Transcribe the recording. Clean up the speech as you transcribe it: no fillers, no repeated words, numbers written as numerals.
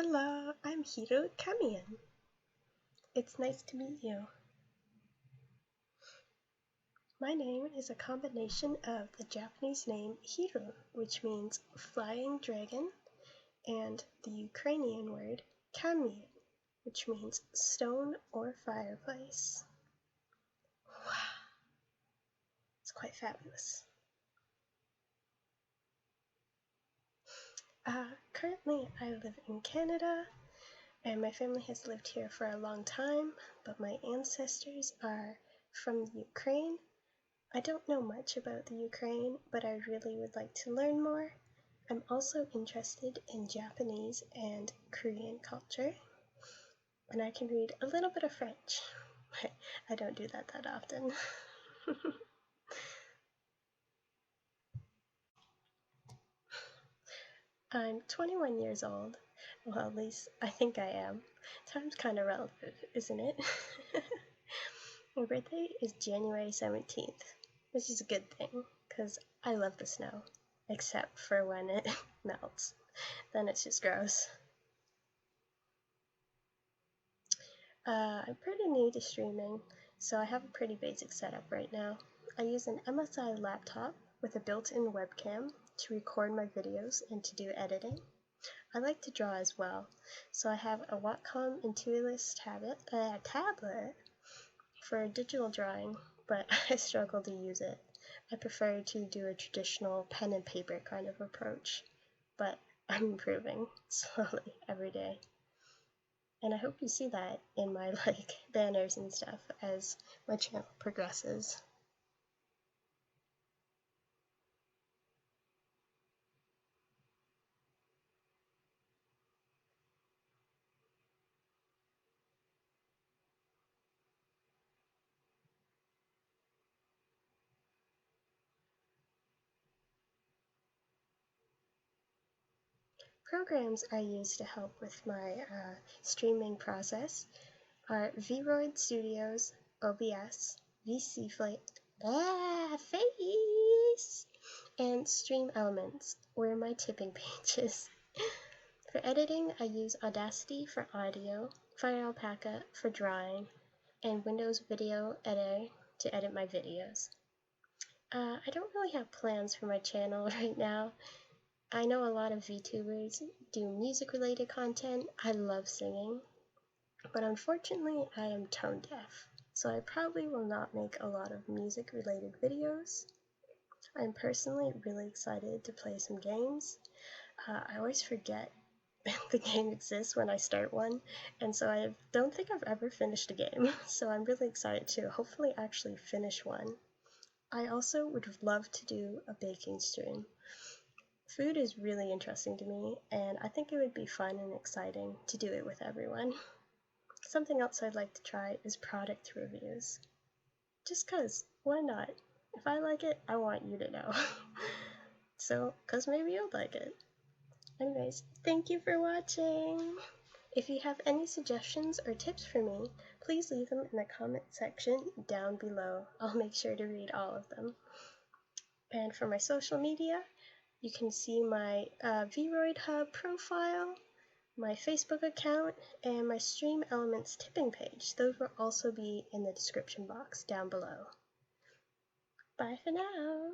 Hello, I'm Hiryū Kamień. It's nice to meet you. My name is a combination of the Japanese name Hiryū, which means flying dragon, and the Ukrainian word Kamień, which means stone or fireplace. Wow, it's quite fabulous. Currently I live in Canada, and my family has lived here for a long time, but my ancestors are from Ukraine. I don't know much about the Ukraine, but I really would like to learn more. I'm also interested in Japanese and Korean culture, and I can read a little bit of French, but I don't do that often. I'm 21 years old. Well, at least I think I am. Time's kind of relative, isn't it? My birthday is January 17th, which is a good thing, because I love the snow, except for when it melts. Then it's just gross. I'm pretty new to streaming, so I have a pretty basic setup right now. I use an MSI laptop with a built-in webcam to record my videos and to do editing. I like to draw as well, so I have a Wacom Intuitus tablet for digital drawing, but I struggle to use it. I prefer to do a traditional pen and paper kind of approach, but I'm improving slowly every day. And I hope you see that in my banners and stuff as my channel progresses. Programs I use to help with my streaming process are Vroid Studios, OBS, Face, and Stream Elements, or my tipping pages. For editing, I use Audacity for audio, Fire Alpaca for drawing, and Windows Video Editor to edit my videos. I don't really have plans for my channel right now. I know a lot of VTubers do music-related content. I love singing, but unfortunately I am tone deaf, so I probably will not make a lot of music-related videos. I'm personally really excited to play some games. I always forget the game exists when I start one, and so I don't think I've ever finished a game, so I'm really excited to hopefully actually finish one. I also would love to do a baking stream. Food is really interesting to me, and I think it would be fun and exciting to do it with everyone. Something else I'd like to try is product reviews. Just 'cause, why not? If I like it, I want you to know. So, 'cause maybe you'll like it. Anyways, thank you for watching! If you have any suggestions or tips for me, please leave them in the comment section down below. I'll make sure to read all of them. And for my social media, you can see my Vroid Hub profile, my Facebook account, and my Stream Elements tipping page. Those will also be in the description box down below. Bye for now!